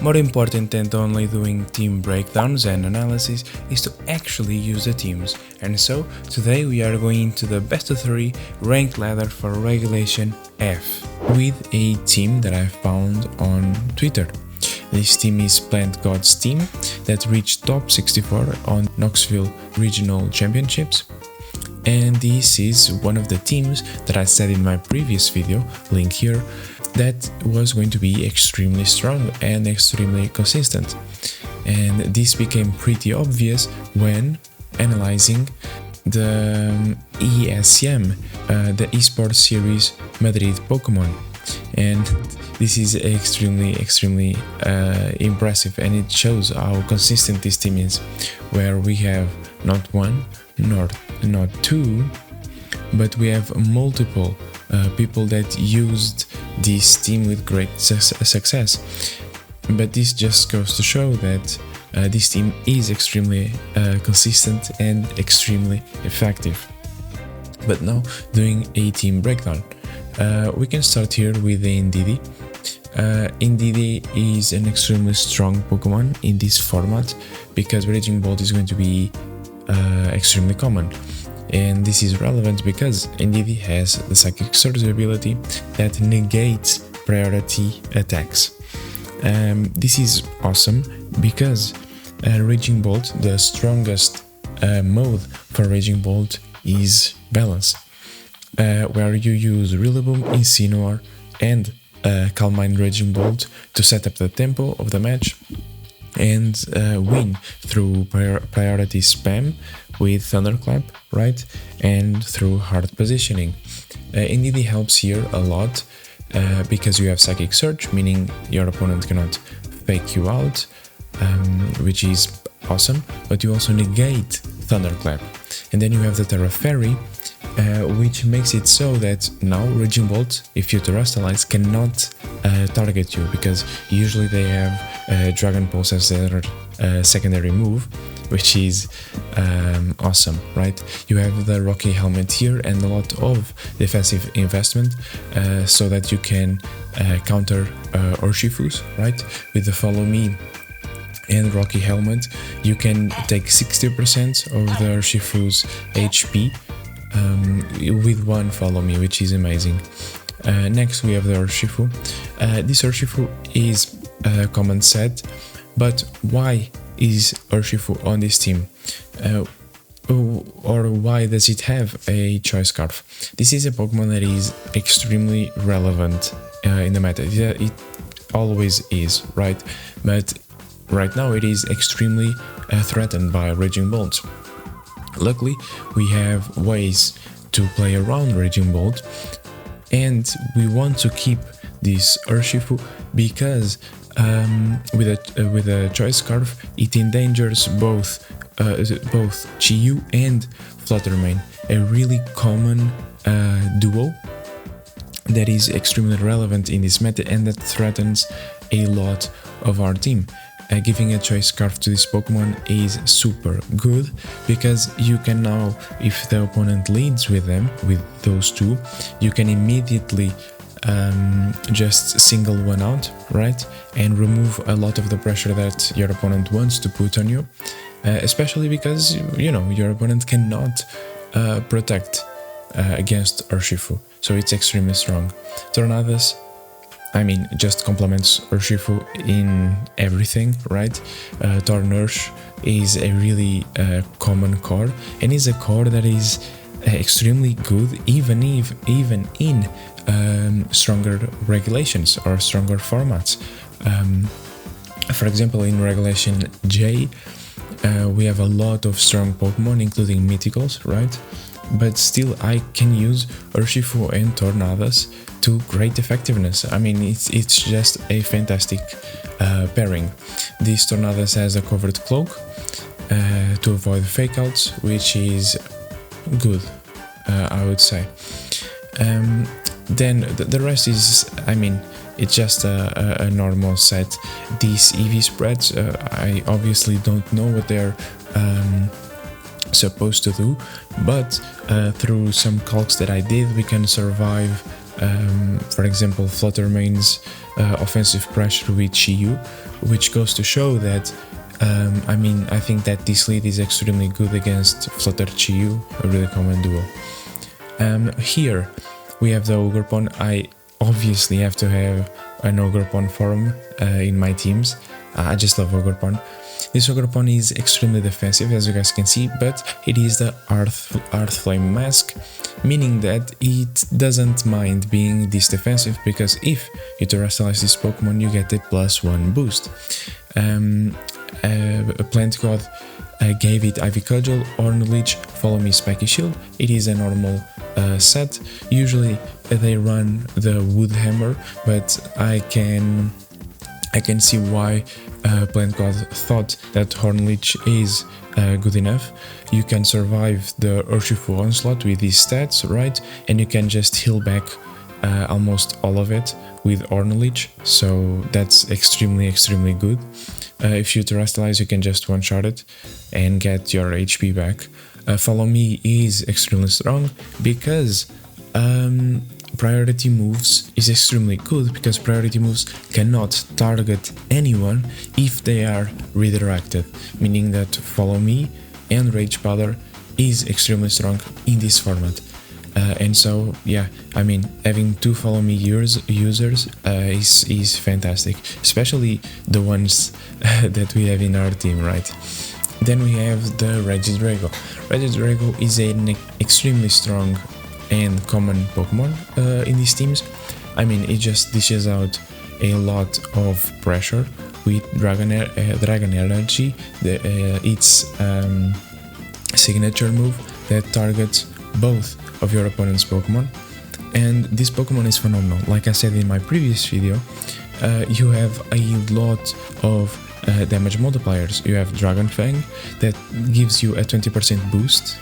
More important than only doing team breakdowns and analysis is to actually use the teams, and so today we are going to the best of 3 ranked ladder for Regulation F with a team that I found on Twitter. This team is PlantGod's team that reached top 64 on Knoxville Regional Championships, and this is one of the teams that I said in my previous video, link here, that was going to be extremely strong and extremely consistent. And this became pretty obvious when analyzing the ESM, the Esports Series Madrid Pokémon. And this is extremely impressive, and it shows how consistent this team is, where we have not one, not two, but we have multiple people that used this team with great success. But this just goes to show that this team is extremely consistent and extremely effective. But now, doing a team breakdown, we can start here with the Indeedee. Indeedee is an extremely strong Pokemon in this format because Raging Bolt is going to be extremely common. And this is relevant because Indeedee has the Psychic Surge ability that negates priority attacks. This is awesome because Raging Bolt, the strongest mode for Raging Bolt is Balance, where you use Rillaboom, Incineroar and Calmine Raging Bolt to set up the tempo of the match and win through priority spam with Thunderclap, right? And through hard positioning. Indeedee helps here a lot because you have Psychic Surge, meaning your opponent cannot fake you out, which is awesome, but you also negate Thunderclap. And then you have the Terra Fairy, which makes it so that now Raging Bolt, if you terrestrialize, cannot target you, because usually they have Dragon Pulse as their secondary move, which is awesome, right? You have the Rocky Helmet here and a lot of defensive investment so that you can counter Urshifus, right? With the Follow Me and Rocky Helmet, you can take 60% of the Urshifu's HP with one Follow Me, which is amazing. Next we have the Urshifu. This Urshifu is a common set, but why is Urshifu on this team? Or why does it have a Choice Scarf? This is a Pokemon that is extremely relevant in the meta. It always is, right? But right now it is extremely threatened by Raging Bolt. Luckily, we have ways to play around Raging Bolt, and we want to keep this Urshifu because with a Choice Scarf, it endangers both Chi-Yu and Flutter main, a really common duo that is extremely relevant in this meta and that threatens a lot of our team. Giving a Choice Scarf to this Pokemon is super good because you can now, if the opponent leads with those two, you can immediately just single one out, right? And remove a lot of the pressure that your opponent wants to put on you, especially because, you know, your opponent cannot protect against Urshifu, so it's extremely strong. Tornadus, I mean, just complements Urshifu in everything, right? Tornursh is a really common core, and is a core that is extremely good even in stronger regulations or stronger formats. For example, in Regulation J, we have a lot of strong Pokemon, including Mythicals, right? But still, I can use Urshifu and Tornadus to great effectiveness. I mean, it's just a fantastic pairing. This Tornadus has a covered cloak to avoid fake outs, which is good, I would say. Then the rest is, I mean, it's just a normal set. These EV spreads, I obviously don't know what they're supposed to do, but through some calcs that I did, we can survive For example, Flutter mains offensive pressure with Chiyu, which goes to show that I think that this lead is extremely good against Flutter Chiyu, a really common duo. Here we have the Ogrepon. I obviously have to have an Ogrepon form in my teams. I just love Ogrepon. This Ogrepon is extremely defensive, as you guys can see, but it is the Earth Flame Mask, meaning that it doesn't mind being this defensive, because if you terrestrialize this Pokemon, you get a +1 boost. PlantGod gave it Ivy Cudgel, Ornleech, Follow Me, Spiky Shield. It is a normal set. Usually they run the Wood Hammer, but I can see why PlantGod thought that Hornleech is good enough. You can survive the Urshifu Onslaught with these stats, right? And you can just heal back almost all of it with Hornleech, so that's extremely good. If you terrestrialize, you can just one-shot it and get your HP back. Follow Me is extremely strong because priority moves is extremely good, because priority moves cannot target anyone if they are redirected, meaning that Follow Me and Rage Powder is extremely strong in this format. And so, yeah, I mean, having two Follow Me users is fantastic, especially the ones that we have in our team, right? Then we have the Regidrago. Regidrago is an extremely strong and common Pokemon in these teams. I mean, it just dishes out a lot of pressure with Dragon Energy, its signature move that targets both of your opponent's Pokemon. And this Pokemon is phenomenal. Like I said in my previous video, you have a lot of damage multipliers. You have Dragon Fang that gives you a 20% boost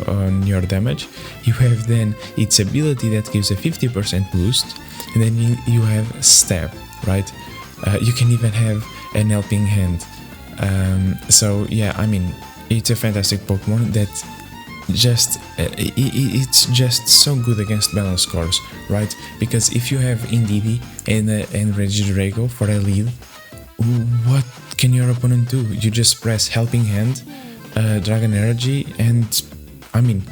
on your damage. You have then its ability that gives a 50% boost, and then you have Stab, right? You can even have an Helping Hand. So yeah, I mean, it's a fantastic Pokemon that it's just so good against balance scores, right? Because if you have Indeedee and Regidrago for a lead, what can your opponent do? You just press Helping Hand, Dragon Energy, and I mean,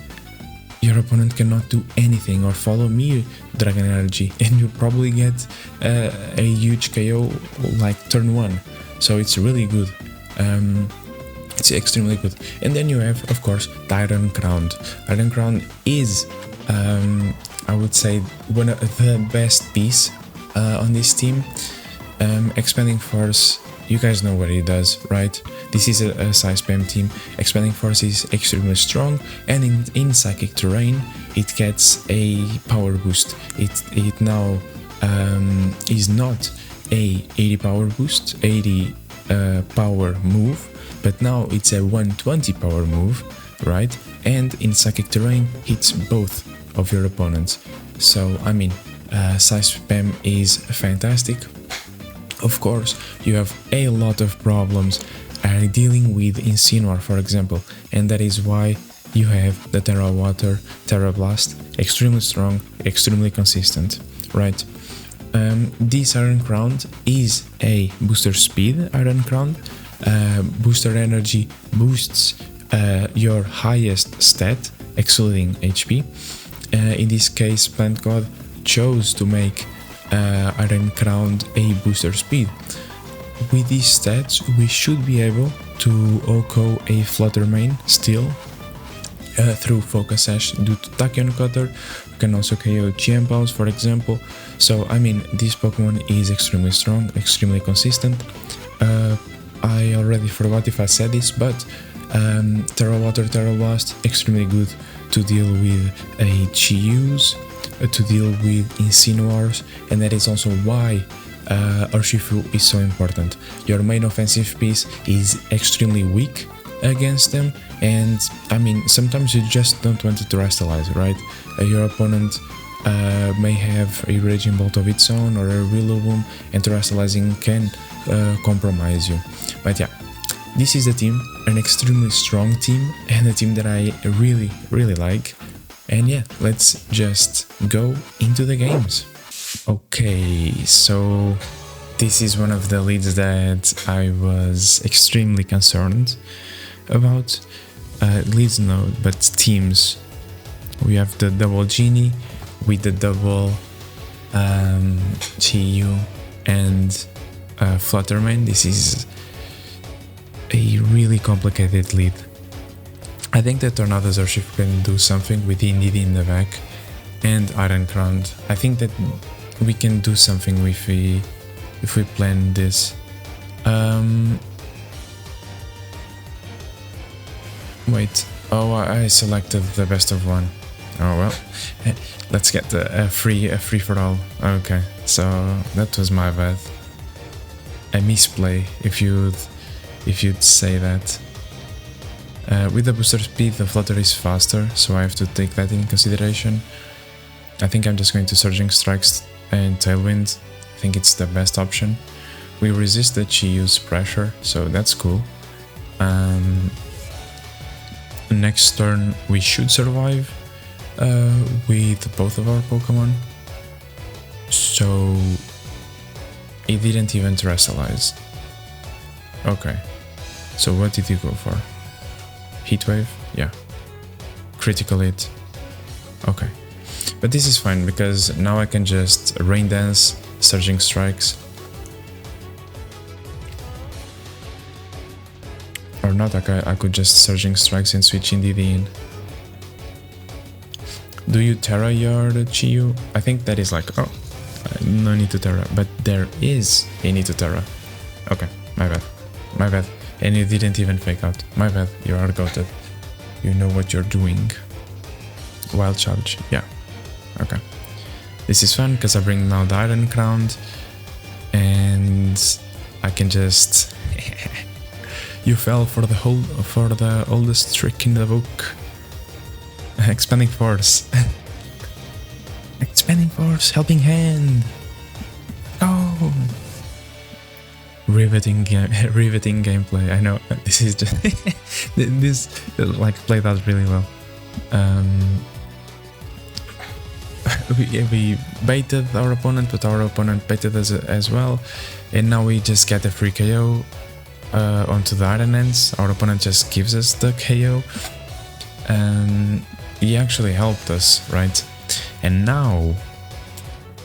your opponent cannot do anything, or Follow Me, Dragon Energy, and you probably get a huge KO like turn 1. So it's really good. It's extremely good. And then you have, of course, the Iron Crown. Iron Crown is, I would say, one of the best piece on this team. Expanding Force, you guys know what it does, right? This is a Psyspam team. Expanding Force is extremely strong, and in Psychic Terrain, it gets a power boost. It now is not a 80 power boost, 80 power move, but now it's a 120 power move, right? And in Psychic Terrain, hits both of your opponents. So, I mean, Psyspam is fantastic. Of course, you have a lot of problems dealing with Incineroar, for example, and that is why you have the Terra Water, Terra Blast, extremely strong, extremely consistent, right? This Iron Crown is a booster speed Iron Crown. Booster energy boosts your highest stat, excluding HP. In this case, PlantGod chose to make Iron Crown a booster speed. With these stats, we should be able to OHKO a Flutter main still through Focus Sash due to Tachyon Cutter. You can also KO Chiampaus, for example. So, I mean, this Pokemon is extremely strong, extremely consistent. I already forgot if I said this, but Terra Water, Terra Blast, extremely good to deal with a Chiyus, to deal with Incineroars, and that is also why Urshifu is so important. Your main offensive piece is extremely weak against them, and I mean, sometimes you just don't want to terrestrialize, right? Your opponent may have a Raging Bolt of its own or a Rillaboom, and terrestrializing can compromise you. But yeah, this is a team, an extremely strong team, and a team that I really like. And yeah, let's just go into the games. Okay, so this is one of the leads that I was extremely concerned about. Leads no, but teams. We have the double Genie with the double GU and Flutter main. This is a really complicated lead. I think that Tornado's Airship can do something with Indeed in the back and Iron Crown. I think that we can do something if we plan this. Wait. Oh, I selected the best of one. Oh well. Let's get a free for all. Okay, so that was my bad. A misplay, if you'd say that. With the booster speed, the Flutter is faster, so I have to take that in consideration. I think I'm just going to Surging Strikes and Tailwind. I think it's the best option. We resist the Chiu's pressure, so that's cool. Next turn we should survive with both of our Pokemon. So it didn't even Terrestrialize. Okay, so what did you go for? Heatwave? Yeah. Critical hit. Okay. But this is fine because now I can just Rain Dance, Surging Strikes. Or not, I could just Surging Strikes and switch Indeed in. Do you Terra your Chiyu? I think that is like, oh, no need to Terra, but there is a need to Terra. Okay, my bad. My bad. And you didn't even fake out. My bad, you are goated. You know what you're doing. Wild Charge, yeah. Okay. This is fun because I bring now the Iron Crown and I can just... You fell for the oldest trick in the book. Expanding Force. Expanding Force, Helping Hand. Oh! Riveting gameplay. I know this is just this like played out really well. We baited our opponent, but our opponent baited us as well, and now we just get a free KO onto the Iron Hands. Our opponent just gives us the KO. He actually helped us, right? And now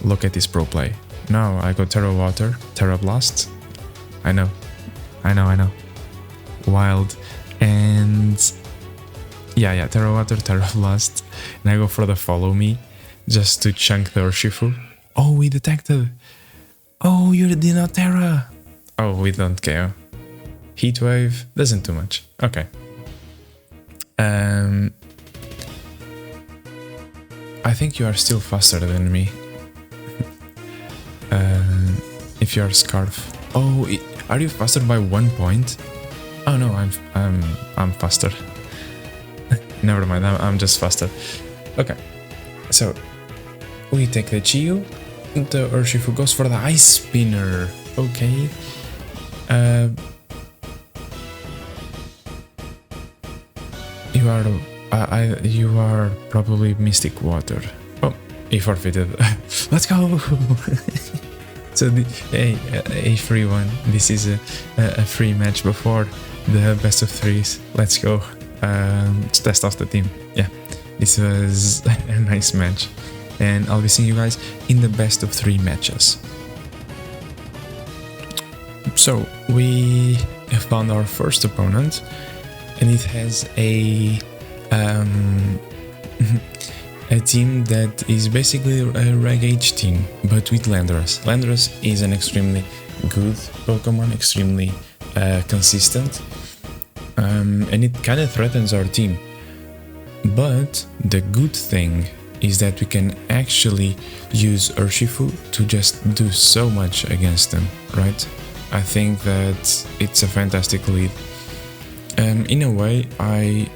look at this pro play. Now I go Terra Water, Terra Blast. I know. Wild. And yeah, Terra Water, Terra Blast. And I go for the Follow Me, just to chunk the Urshifu. Oh, we detected. Oh, you did not Terra. Oh, we don't KO. Heatwave doesn't do much. Okay. I think you are still faster than me. If you are Scarf. Oh, are you faster by 1 point? Oh no, I'm faster. Never mind, I'm just faster. Okay, so we take the Chiyu. The Urshifu goes for the Ice Spinner. Okay. You are probably Mystic Water. Oh, he forfeited. Let's go. So a free one. This is a free match before the best of threes. Let's go. To test out the team. Yeah, this was a nice match, and I'll be seeing you guys in the best of 3 matches. So we found our first opponent, and it has a team that is basically a REG team, but with Landorus. Landorus is an extremely good Pokemon, extremely consistent, and it kind of threatens our team. But the good thing is that we can actually use Urshifu to just do so much against them, right? I think that it's a fantastic lead. In a way, I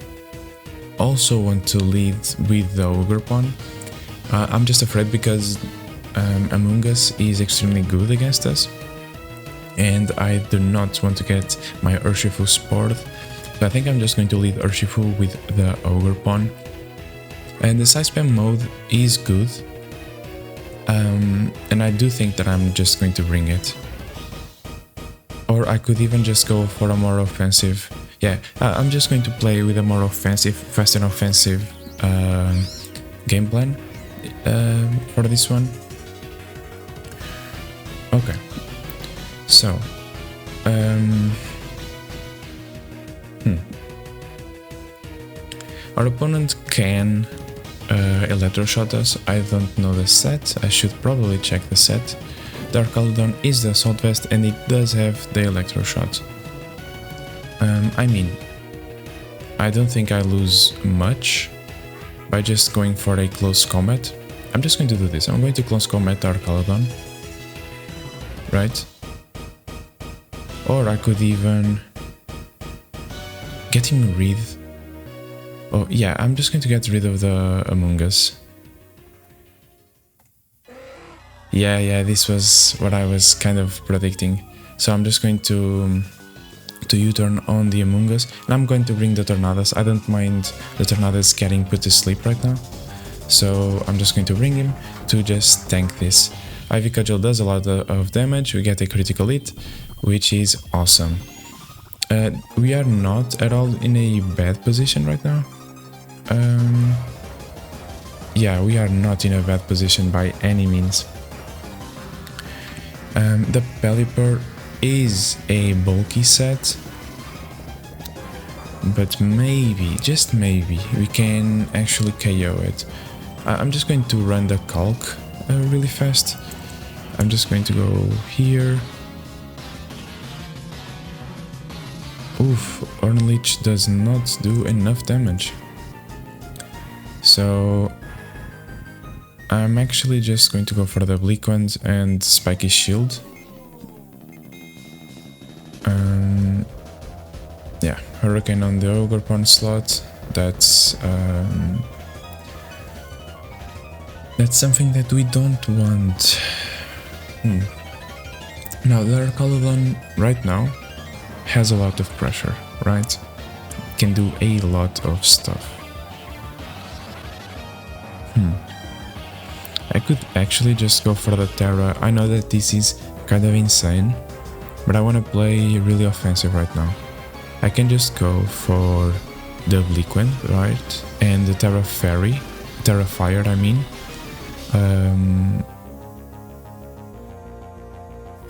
also want to lead with the Ogre Pawn. I'm just afraid because Among Us is extremely good against us, and I do not want to get my Urshifu spoiled. So I think I'm just going to lead Urshifu with the Ogre Pawn. And the Psyspam mode is good, and I do think that I'm just going to bring it. Or I could even just go for a more offensive... Yeah, I'm just going to play with a more offensive, fast and offensive game plan for this one. Okay, so... Our opponent can electroshock us. I don't know the set, I should probably check the set. Dark Caledon is the assault vest and it does have the electroshock. I mean, I don't think I lose much by just going for a close combat. I'm just going to do this, I'm going to close combat Dark Caledon. Right? Or I could even get him rid. Oh yeah, I'm just going to get rid of the Among Us. Yeah, this was what I was kind of predicting. So I'm just going to U-turn on the Among Us, and I'm going to bring the Tornadoes. I don't mind the Tornadoes getting put to sleep right now, so I'm just going to bring him to just tank this. Ivy Cudgel does a lot of damage, we get a critical hit, which is awesome. We are not at all in a bad position right now. Yeah, we are not in a bad position by any means. The Pelipper is a bulky set, but maybe, just maybe, we can actually KO it. I'm just going to run the Calc really fast. I'm just going to go here. Oof, Ornleech does not do enough damage. So I'm actually just going to go for the Bleak Wand and Spiky Shield. Yeah, Hurricane on the Ogre Pawn slot. That's something that we don't want. Now, the Dark Caledon right now has a lot of pressure, right? Can do a lot of stuff. I could actually just go for the Terra. I know that this is kind of insane, but I want to play really offensive right now. I can just go for the Bleak Wand, right? And the Terra Fairy, Terra Fire, I mean.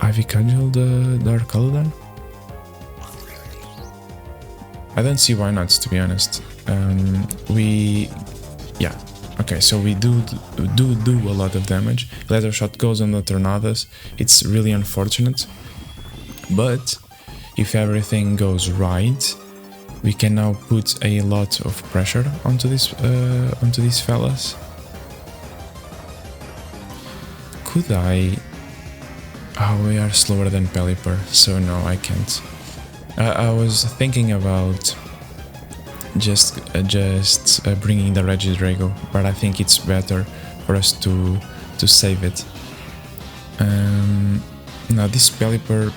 Ivy Cudgel the Dark Caledon? I don't see why not, to be honest. Yeah. Okay, so we do a lot of damage. Leather Shot goes on the Tornadoes. It's really unfortunate, but if everything goes right, we can now put a lot of pressure onto these fellas. Could I? Oh, we are slower than Pelipper, so no, I can't. I was thinking about just bringing the Regidrago, but I think it's better for us to save it. Now this Pelipper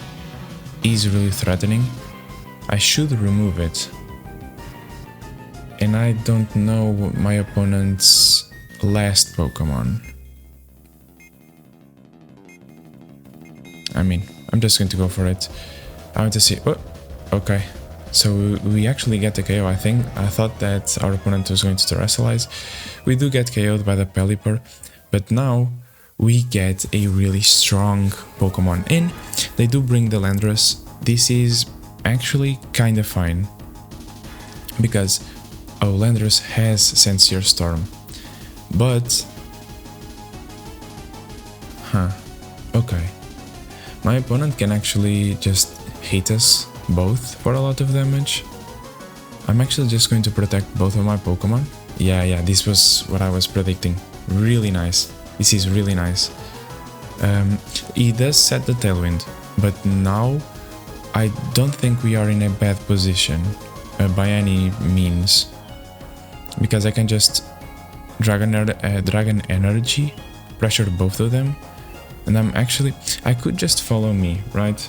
is really threatening. I should remove it, and I don't know my opponent's last Pokemon. I mean, I'm just going to go for it. I want to see. Oh, okay. So we actually get the KO, I think. I thought that our opponent was going to terrestrialize. We do get KO'd by the Pelipper, but now we get a really strong Pokemon in. They do bring the Landorus. This is actually kind of fine, because Landorus has Sincere Storm, but... okay. My opponent can actually just hit us both for a lot of damage. I'm actually just going to protect both of my Pokemon. Yeah, this was what I was predicting. Really nice. This is really nice. He does set the Tailwind, but now I don't think we are in a bad position by any means, because I can just Dragon Energy, pressure both of them, and I could just follow me, right?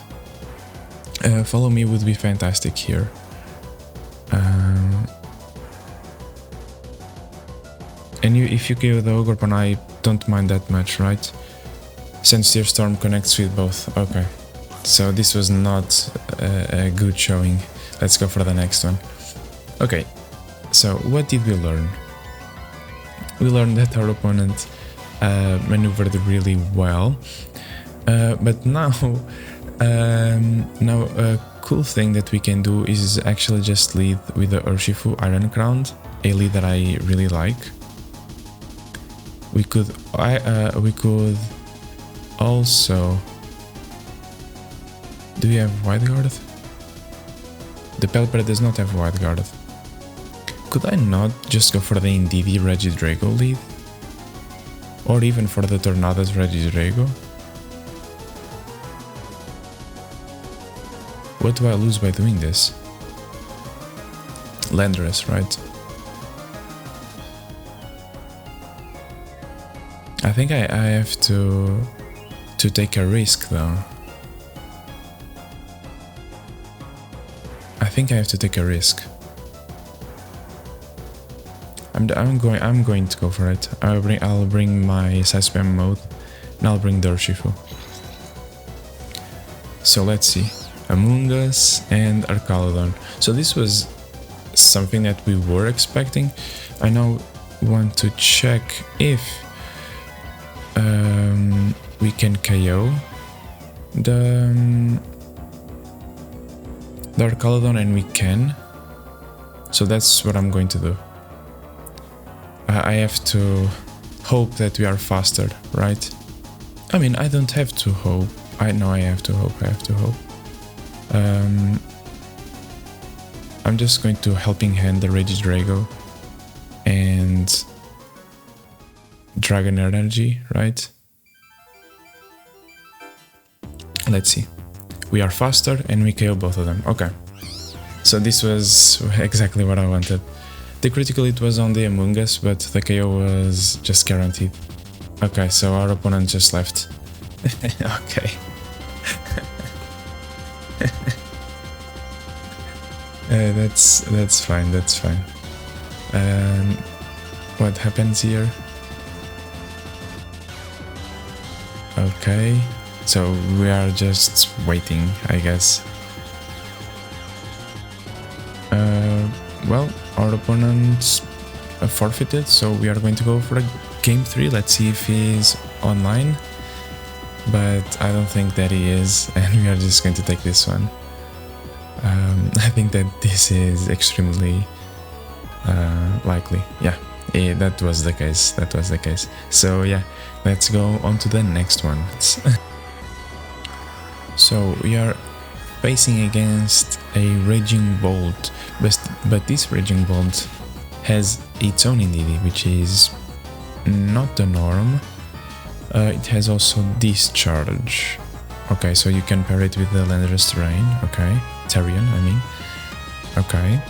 Follow me would be fantastic here. if you kill the Ogre, I don't mind that much, right? Since your Storm connects with both. Okay. So this was not a good showing. Let's go for the next one. Okay. So what did we learn? We learned that our opponent maneuvered really well. But now a cool thing that we can do is actually just lead with the Urshifu Iron Crown, a lead that I really like. We could also... Do we have Wide Guard? The Pelipper does not have Wide Guard. Could I not just go for the Indeedee Regidrago lead? Or even for the Tornadus Regidrago? What do I lose by doing this? Landorus, right? I think I have to take a risk though. I think I have to take a risk. I'm going to go for it. I'll bring my Psyspam mode and I'll bring the Urshifu. So let's see. Among Us and Archaludon. So this was something that we were expecting. I now want to check if we can KO the Archaludon, and we can. So that's what I'm going to do. I have to hope that we are faster, right? I mean, I don't have to hope. I know I have to hope. I'm just going to Helping Hand the Regidrago and Dragon Energy, right? Let's see. We are faster and we KO both of them. Okay. So this was exactly what I wanted. The critical hit was on the Among Us, but the KO was just guaranteed. Okay, so our opponent just left. Okay. That's fine. What happens here? Okay, so we are just waiting, I guess. Well, our opponent forfeited, so we are going to go for a game 3. Let's see if he's online. But I don't think that he is, and we are just going to take this one. I think that this is extremely likely. Yeah, that was the case. So yeah, let's go on to the next one. So we are facing against a Raging Bolt, but this Raging Bolt has its own Indeedee, which is not the norm. It has also Discharge. Okay, so you can pair it with the Landorus Terrain. Okay, Terrian, I mean. Okay.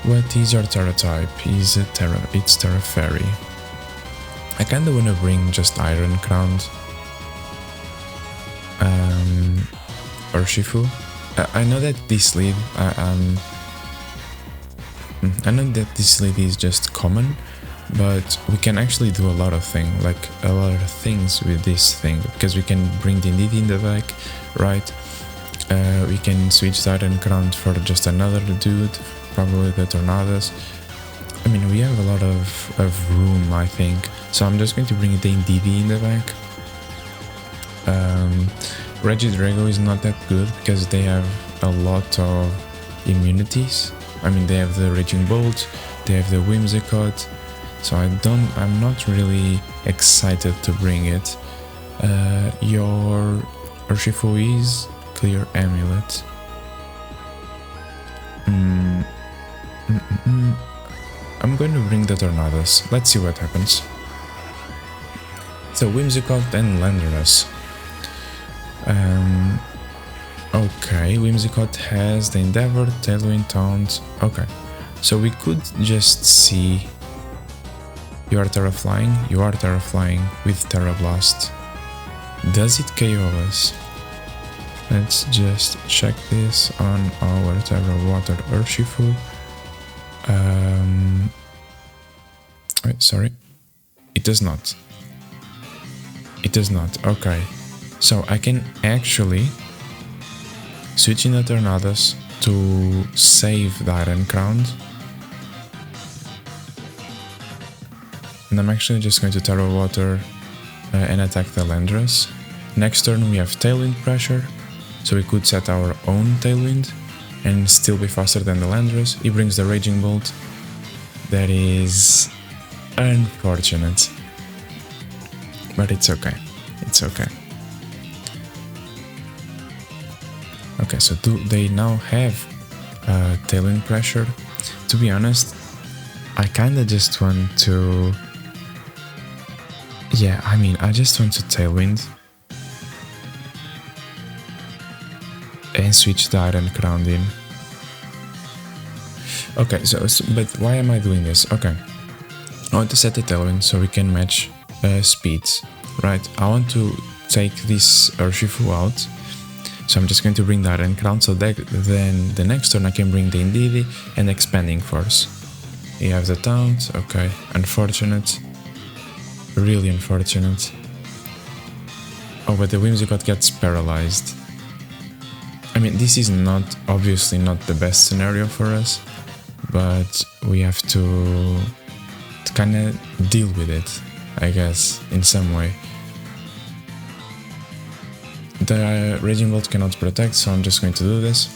What is your Terra type? It's Terra Fairy. I kinda wanna bring just Iron Crown. Urshifu. I know that this lead, I know that this lead is just common, but we can actually do a lot of things with this thing, because we can bring the Indeedee in the back, right? We can switch the Iron Crown for just another dude, probably the Tornadus. I mean, we have a lot of room, I think, so I'm just going to bring the Indeedee in the back. Regidrago is not that good because they have a lot of immunities. I mean, they have the Raging Bolt, they have the Whimsicott, so I'm not really excited to bring it. Your Urshifu is Clear Amulet. I'm going to bring the Tornadus. Let's see what happens. So Whimsicott and Landorus. Okay, Whimsicott has the Endeavor, Tailwind, Taunt. Okay, so we could just see. You are Terra Flying with Terra Blast. Does it KO us? Let's just check this on our Terra Water Urshifu. Wait, sorry. It does not. It does not. Okay. So I can actually switch in the Tornadoes to save the Iron Crown. And I'm actually just going to Turbo Water and attack the Landorus. Next turn we have Tailwind Pressure, so we could set our own Tailwind and still be faster than the Landorus. He brings the Raging Bolt. That is unfortunate, but it's okay. It's okay. Okay, so do they now have Tailwind Pressure? To be honest, I kinda just want to... Yeah, I mean, I just want to Tailwind and switch the Iron Crown in. Okay, so but why am I doing this? Okay, I want to set the Tailwind so we can match speeds, right? I want to take this Urshifu out, so I'm just going to bring the Iron Crown, so that then the next turn I can bring the Indeedee and Expanding Force. You have the Taunt, okay, unfortunate. Really unfortunate. Oh, but the Whimsicott gets paralyzed. I mean, this is not, obviously not the best scenario for us, but we have to kind of deal with it, I guess, in some way. The Raging Bolt cannot protect, so I'm just going to do this.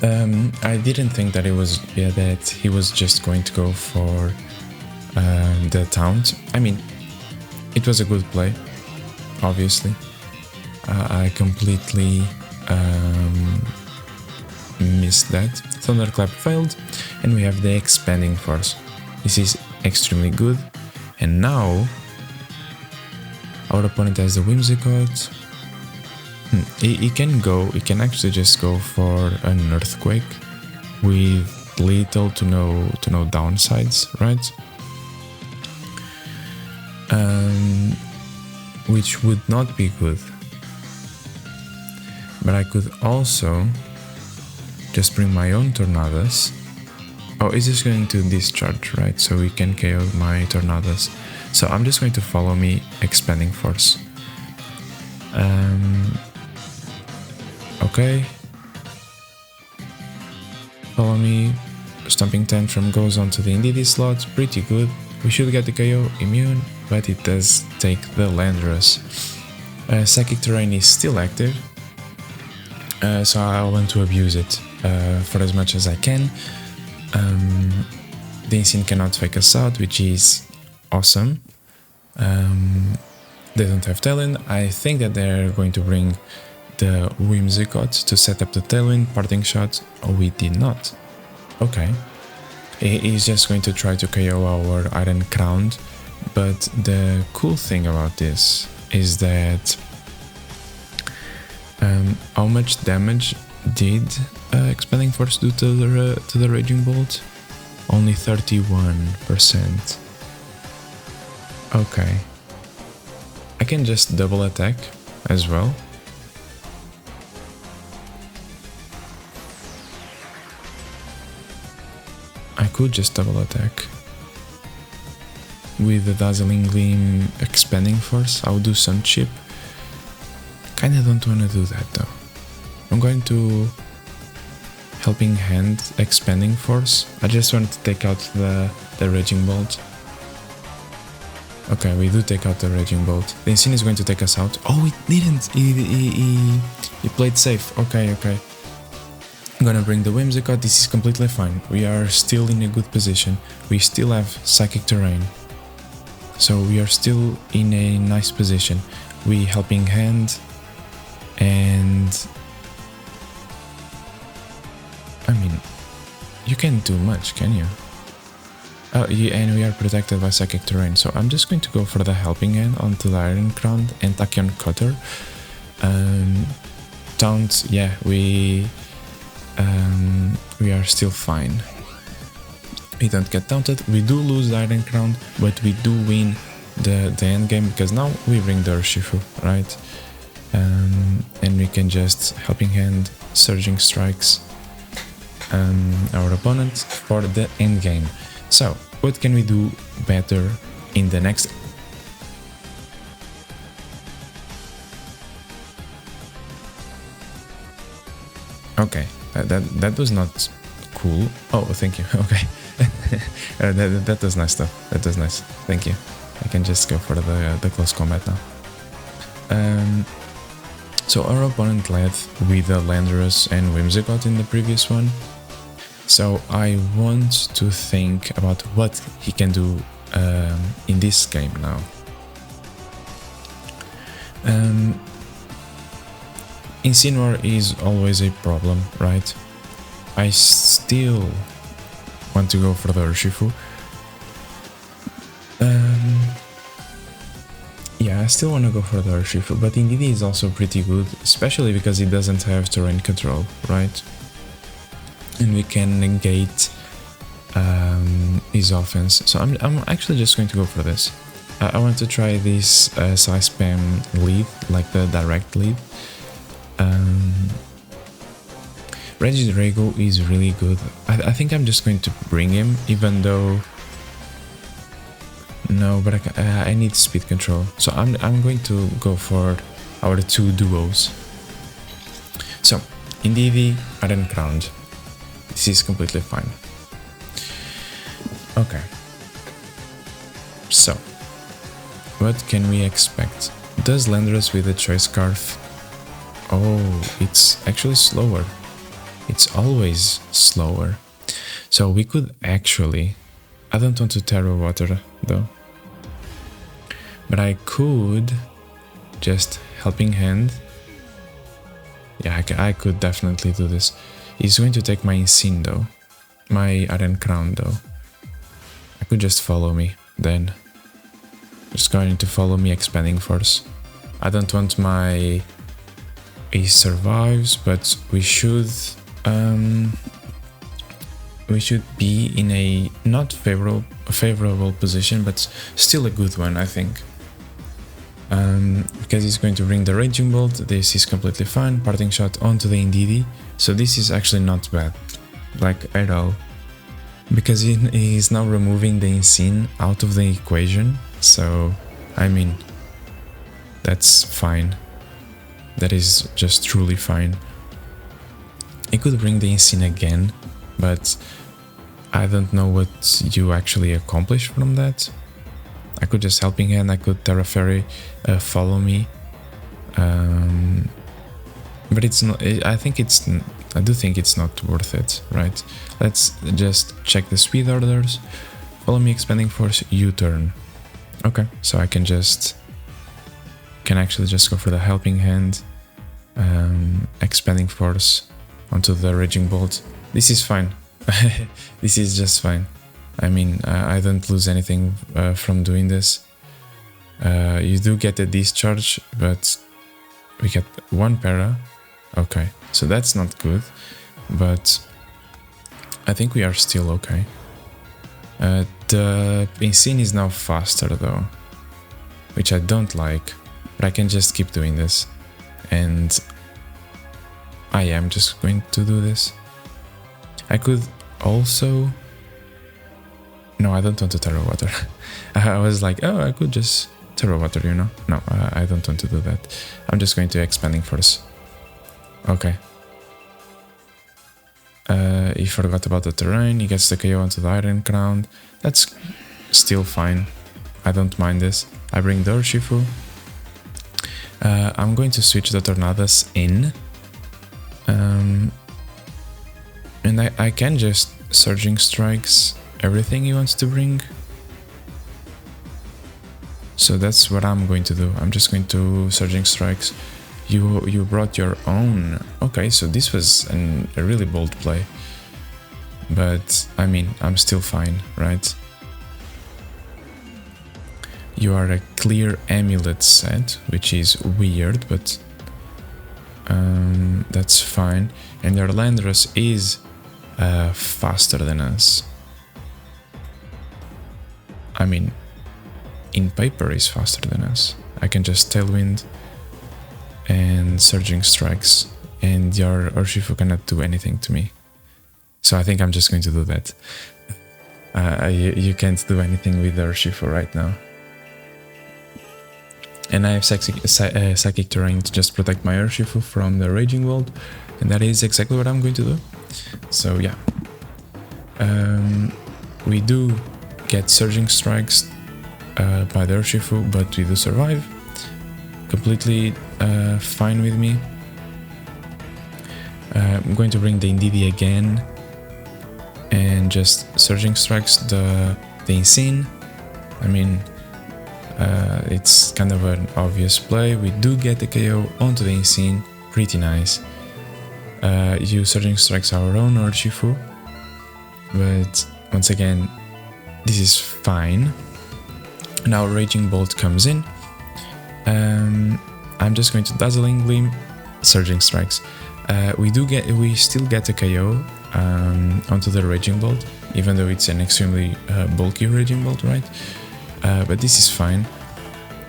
I didn't think that he was just going to go for the Taunt. I mean, it was a good play, obviously. I completely missed that. Thunderclap failed, and we have the Expanding Force. This is extremely good. And now our opponent has the Whimsicott. He can actually just go for an Earthquake with little to no downsides, right? Which would not be good. But I could also just bring my own Tornadoes. Oh, it's just going to discharge, right? So we can KO my Tornadoes. So I'm just going to follow me Expanding Force. Okay. Follow me. Stomping Tantrum goes onto the Indeedee slot. Pretty good. We should get the KO immune, but it does take the Landorus. Psychic Terrain is still active, so I want to abuse it for as much as I can. The Insane cannot fake us out, which is awesome. They don't have Tailwind. I think that they're going to bring the Whimsicott to set up the Tailwind. Parting Shot. Oh, we did not. Okay. He's just going to try to KO our Iron Crown, but the cool thing about this is that how much damage did Expanding Force do to the Raging Bolt? Only 31%. Okay. I can just double attack as well. I could just double attack with the Dazzling Gleam Expanding Force. I'll do some chip. Kinda don't wanna do that though. I'm going to Helping Hand Expanding Force. I just want to take out the Raging Bolt. Okay, we do take out the Raging Bolt. The Insane is going to take us out. Oh, it didn't! He played safe. Okay. I'm gonna bring the Whimsicott. This is completely fine. We are still in a good position. We still have Psychic Terrain. So we are still in a nice position. We Helping Hand, and I mean, you can't do much, can you? Oh, yeah, and we are protected by Psychic Terrain, so I'm just going to go for the Helping Hand onto the Iron Crown and Tachyon Cutter. Taunt, yeah, we are still fine. We don't get taunted, we do lose the Iron Crown, but we do win the end game, because now we bring the Urshifu, right? And we can just Helping Hand, Surging Strikes our opponent for the end game. So, what can we do better in the next... Okay, that was not cool. Oh, thank you. Okay. That was nice though. That was nice. Thank you. I can just go for the close combat now. So our opponent led with the Landorus and Whimsicott in the previous one. So I want to think about what he can do in this game now. Incineroar is always a problem, right? I still want to go for the Urshifu. Yeah, I still want to go for the Urshifu, but Indeedee is also pretty good, especially because he doesn't have terrain control, right? And we can negate his offense. So I'm actually just going to go for this. I want to try this Psyspam lead, like the direct lead. Regidrago is really good. I think I'm just going to bring him, even though... No, but I need speed control. So I'm going to go for our two duos. So, Indeedee, Iron Crowned. This is completely fine. Okay. So, what can we expect? Does Landorus with a Choice Scarf? Oh, it's actually slower. It's always slower. So we could actually... I don't want to Terra Water though. But I could just Helping Hand. Yeah, I could definitely do this. He's going to take my Incin though. My Iron Crown though. I could just follow me then. Just going to follow me Expanding Force. I don't want my... He survives, but we should be in a not favorable position, but still a good one, I think. Because he's going to bring the Raging Bolt. This is completely fine. Parting Shot onto the Indeedee. So this is actually not bad, like at all. Because he is now removing the Incin out of the equation. So, I mean, that's fine. That is just truly fine. I could bring the Incin again, but I don't know what you actually accomplish from that. I could just Helping Hand, I could Terra Fairy, follow me. But it's not, I do think it's not worth it, right? Let's just check the speed orders. Follow me, Expanding Force, U-turn. Okay, so I can actually just go for the Helping Hand, Expanding Force onto the Raging Bolt. This is fine. This is just fine. I mean, I don't lose anything from doing this. You do get a discharge, but we get one para. Okay, so that's not good, but I think we are still okay. The Incin is now faster though, which I don't like, but I can just keep doing this. And I am just going to do this. I could also... No, I don't want to Terra Water. I was like, oh, I could just Terra Water, you know? No, I don't want to do that. I'm just going to Expanding Force. Okay. He forgot about the terrain. He gets the KO onto the Iron Crown. That's still fine. I don't mind this. I bring the Urshifu. I'm going to switch the Tornadoes in. And I can just Surging Strikes everything he wants to bring. So that's what I'm going to do. I'm just going to Surging Strikes. You brought your own. Okay, so this was a really bold play. But, I mean, I'm still fine, right? You are a clear Amulet set, which is weird, but that's fine. And your Landorus is faster than us. I mean, in paper is faster than us. I can just Tailwind and Surging Strikes, and your Urshifu cannot do anything to me. So I think I'm just going to do that. You can't do anything with Urshifu right now. And I have Psychic Terrain to just protect my Urshifu from the Raging Bolt, and that is exactly what I'm going to do. So yeah. We do get Surging Strikes by the Urshifu, but we do survive. Completely fine with me. I'm going to bring the Indeedee again and just Surging Strikes the Insane. I mean, it's kind of an obvious play. We do get the KO onto the Insane, pretty nice. You Surging Strikes our own Urshifu, but once again, this is fine. Now Raging Bolt comes in. I'm just going to Dazzling Gleam, Surging Strikes. We still get a KO onto the Raging Bolt, even though it's an extremely bulky Raging Bolt, right? But this is fine.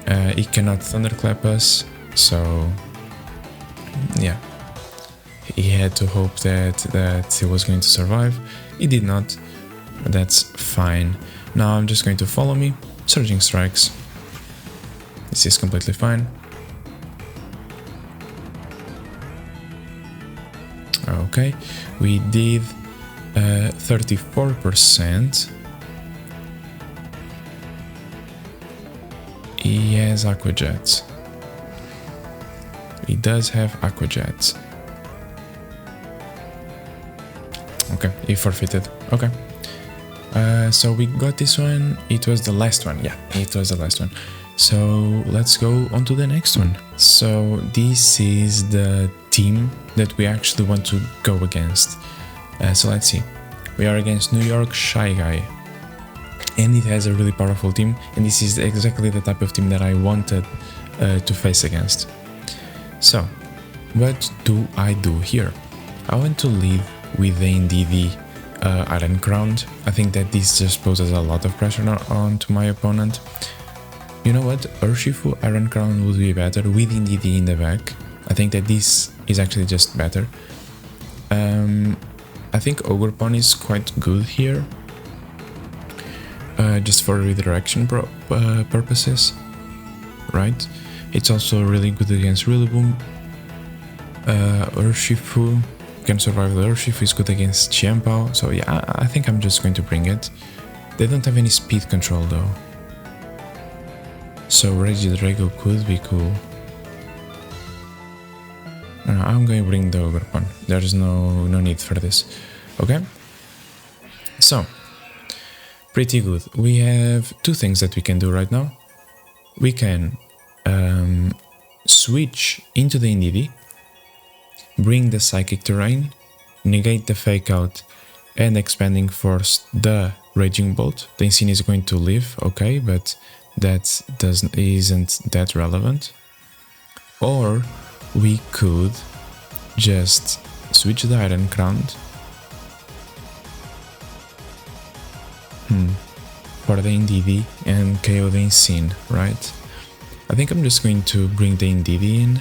It cannot Thunderclap us, so yeah. He had to hope that he was going to survive. He did not, but that's fine. Now I'm just going to follow me, Surging Strikes. This is completely fine. Okay, we did 34%. He has Aqua Jets. He does have Aqua Jets. Okay, he forfeited. Okay. So we got this one. It was the last one. Yeah, it was the last one. So let's go on to the next one. So this is the team that we actually want to go against. So let's see. We are against New York Shy Guy. And it has a really powerful team. And this is exactly the type of team that I wanted to face against. So, what do I do here? I want to lead with the Indeedee Iron Crown. I think that this just poses a lot of pressure onto my opponent. You know what? Urshifu Iron Crown would be better with Indeedee in the back. I think that this is actually just better. I think Ogerpon is quite good here. Just for redirection purposes. Right? It's also really good against Rillaboom. Urshifu can survive the Urshifu, is good against Qianpao. So yeah, I think I'm just going to bring it. They don't have any speed control though. So Regidrago could be cool. I'm going to bring the Ogerpon. There's no need for this. Okay? So, pretty good. We have two things that we can do right now. We can switch into the Indeedee, bring the Psychic Terrain, negate the Fake Out, and Expanding Force the Raging Bolt. The Insane is going to live, okay, but that isn't that relevant. Or we could just switch the Iron Crown for the Indeedee and KO the Insane, right? I think I'm just going to bring the Indeedee in.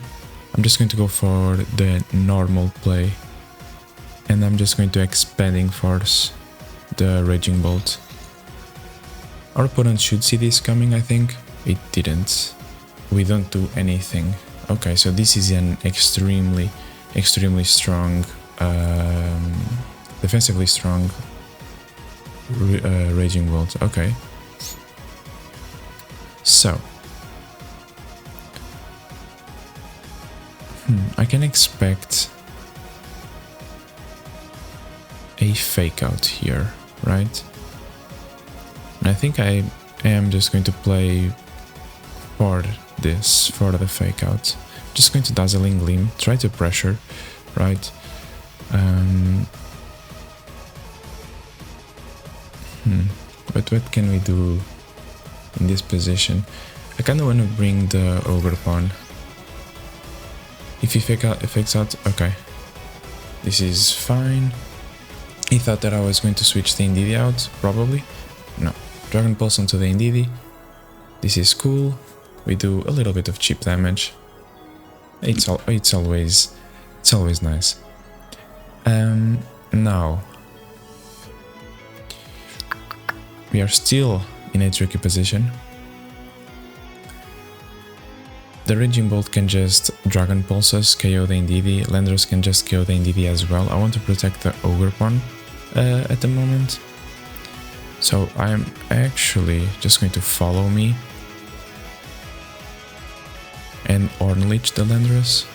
I'm just going to go for the normal play, and I'm just going to Expanding Force the Raging Bolt. Our opponent should see this coming, I think. It didn't. We don't do anything. Okay, so this is an extremely strong, defensively strong Raging Bolt. Okay. So I can expect a Fake Out here, right? I think I am just going to play for this, for the Fake Out. Just going to Dazzling Gleam, try to pressure, right? But what can we do in this position? I kind of want to bring the Ogerpon. If he fakes out, okay. This is fine. He thought that I was going to switch the Indeedee out, probably. No. Dragon Pulse onto the Indeedee. This is cool. We do a little bit of cheap damage. It's always nice. Now We are still in a tricky position. The Raging Bolt can just Dragon Pulse us, KO the Indeedee. Landorus can just KO the Indeedee as well. I want to protect the Ogre Pawn at the moment. So I'm actually just going to follow me and Ornleech the Landorus.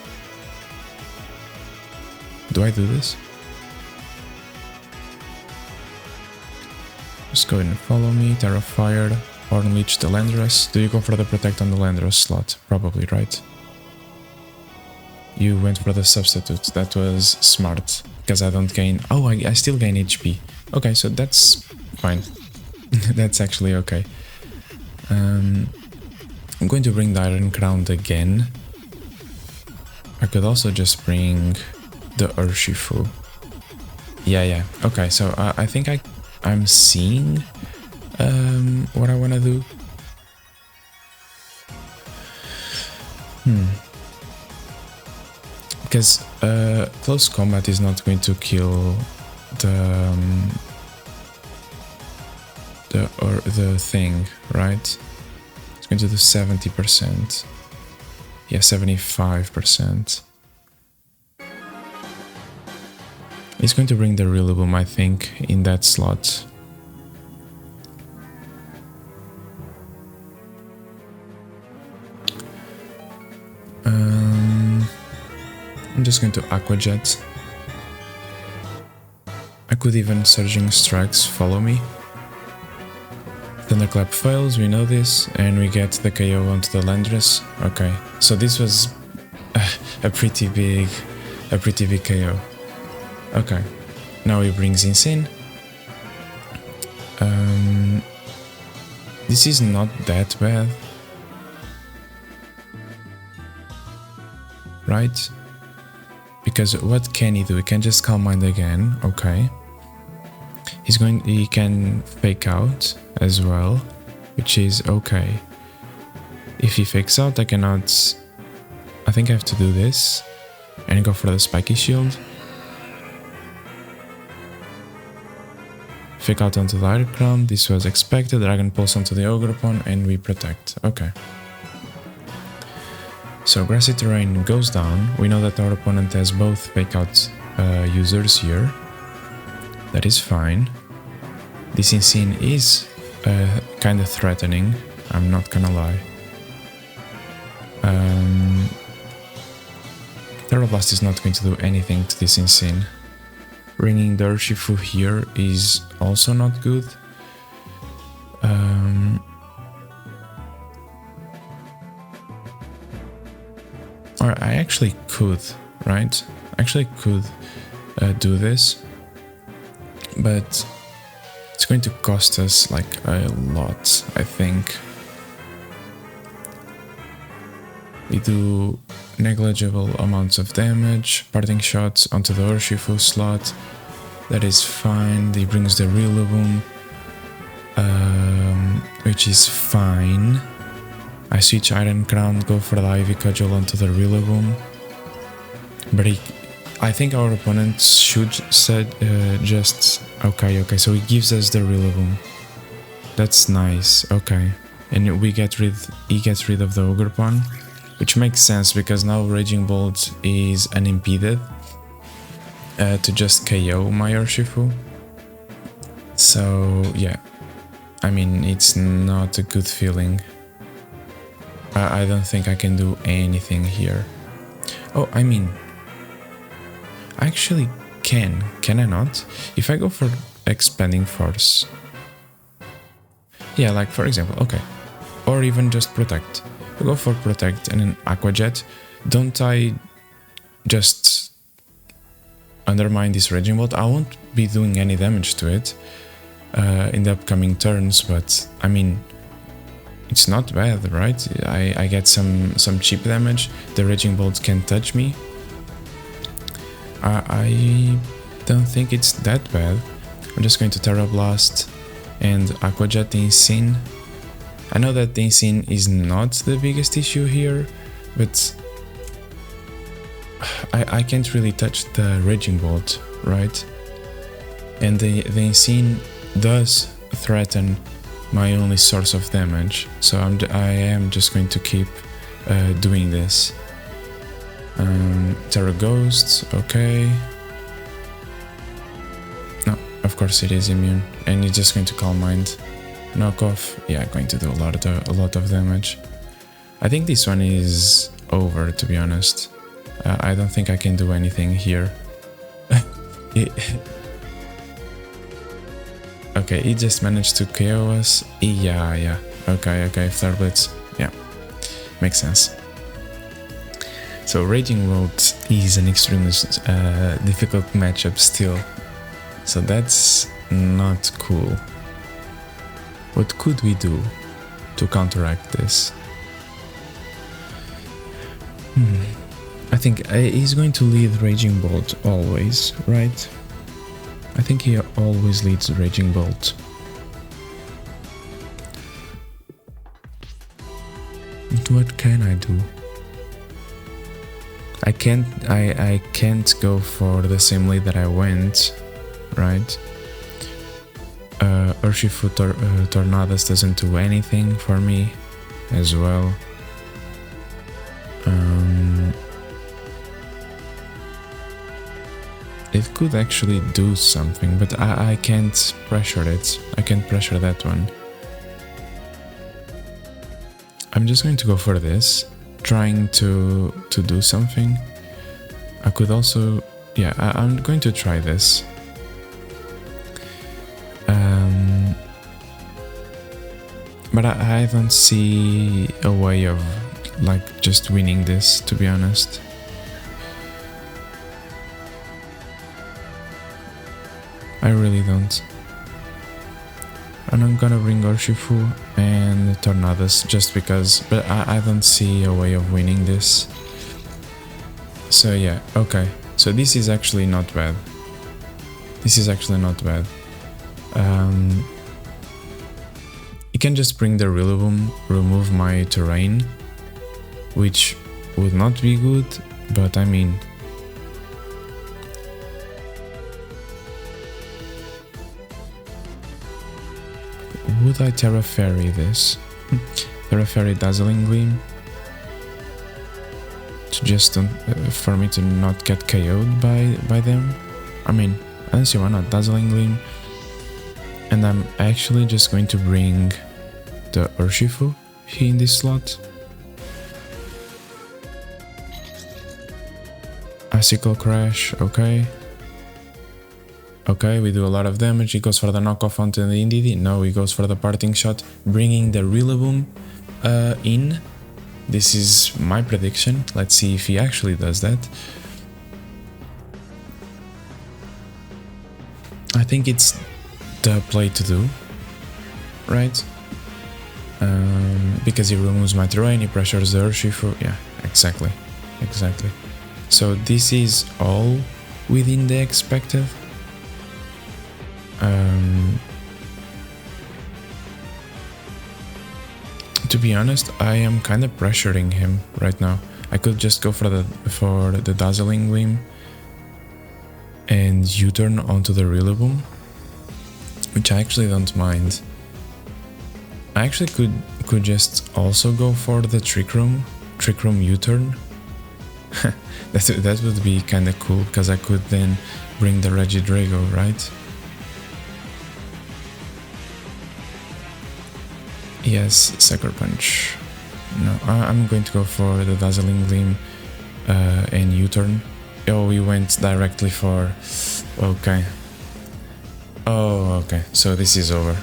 Do I do this? Just go ahead and follow me, Terra Fired, Ornleech the Landorus. Do you go for the Protect on the Landorus slot? Probably, right? You went for the Substitute. That was smart, because I don't gain... Oh, I still gain HP. Okay, so that's fine. That's actually okay. I'm going to bring the Iron Crown again. I could also just bring the Urshifu. Yeah. Okay, so I think I'm seeing what I want to do. Because close combat is not going to kill the thing, right? It's going to do 70%. Yeah, 75%. It's going to bring the Rillaboom, I think, in that slot. I'm just going to Aqua Jet. I could even Surging Strikes follow me. Thunderclap fails, we know this, and we get the KO onto the Landorus. Okay, so this was a pretty big KO. Okay, now he brings Insane. This is not that bad, right? Because what can he do? He can just Calm Mind again. Okay. He can Fake Out as well, which is okay. If he fakes out, I cannot... I think I have to do this and go for the Spiky Shield. Fake out onto the Iron Crown, this was expected. Dragon Pulse onto the Ogre Pawn, and we protect. Okay. So Grassy Terrain goes down. We know that our opponent has both Fake Out users here. That is fine. This Insane is kind of threatening, I'm not gonna lie. Terra Blast is not going to do anything to this Insane. Bringing the Urshifu here is also not good. Or I actually could, right? Actually could do this, but it's going to cost us like a lot, I think. We do negligible amounts of damage, parting shots onto the Urshifu slot. That is fine. He brings the Rillaboom, which is fine. I switch Iron Crown, go for the Ivy Cudgel onto the Rillaboom. But I think our opponent should just... Okay, so he gives us the Rillaboom. That's nice, okay. And he gets rid of the Ogre Pawn, which makes sense because now Raging Bolt is unimpeded to just KO my Urshifu. So yeah, I mean, it's not a good feeling. I don't think I can do anything here. Oh, I mean, I actually can I not? If I go for Expanding Force. Yeah, like for example, okay. Or even just Protect. I go for Protect and an Aqua Jet. Don't I just undermine this Raging Bolt? I won't be doing any damage to it in the upcoming turns, but I mean, it's not bad, right? I get some cheap damage. The Raging Bolt can touch me. I don't think it's that bad. I'm just going to Terra Blast and Aqua Jet the Insane. I know that the Insane is not the biggest issue here, but I can't really touch the Raging Bolt, right? And the Insane does threaten my only source of damage, so I am just going to keep doing this. Terra Ghosts, okay. No, of course it is immune, and it's just going to Calm Mind. Knockoff, yeah, going to do a lot of damage. I think this one is over, to be honest. I don't think I can do anything here. Okay, he just managed to KO us. Yeah. Okay, Flare Blitz. Yeah, makes sense. So Raging Bolt is an extremely difficult matchup still. So that's not cool. What could we do to counteract this? I think he's going to lead Raging Bolt always, right? I think he always leads Raging Bolt. But what can I do? I can't go for the same lead that I went, right? Urshifu Tornadoes doesn't do anything for me as well. It could actually do something, but I can't pressure it. I can't pressure that one. I'm just going to go for this, trying to do something. I could also... yeah, I'm going to try this. But I don't see a way of, like, just winning this, to be honest. I really don't. And I'm gonna bring Urshifu and Tornadoes just because, but I don't see a way of winning this. So yeah, okay. So this is actually not bad. This is actually not bad. You can just bring the Rillaboom, remove my terrain, which would not be good, but I mean... would I Terra Fairy this? Terra Fairy Dazzling Gleam? To just for me to not get KO'd by them? I mean, I don't see why not. Dazzling Gleam. And I'm actually just going to bring the Urshifu here in this slot. Icicle Crash, okay. Okay, we do a lot of damage. He goes for the knockoff onto the Indeedee. No, he goes for the Parting Shot, bringing the Rillaboom in. This is my prediction. Let's see if he actually does that. I think it's the play to do, right? Because he removes my terrain, he pressures the Urshifu. Yeah, exactly. So this is all within the expected. To be honest, I am kind of pressuring him right now. I could just go for the Dazzling Gleam and U-turn onto the Rillaboom, which I actually don't mind. I actually could just also go for the Trick Room U-turn. that would be kind of cool, because I could then bring the Regidrago, right? Yes, Sucker Punch. No, I'm going to go for the Dazzling Gleam and U-turn. Oh, we went directly for... okay. Oh, okay. So this is over.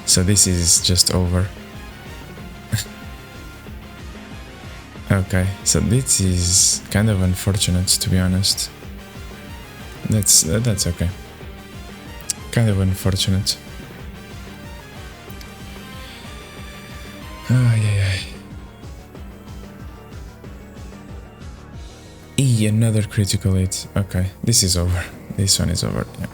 So this is just over. Okay, so this is kind of unfortunate, to be honest. That's okay. Kind of unfortunate. Another critical hit. Okay, this is over. This one is over. Yeah.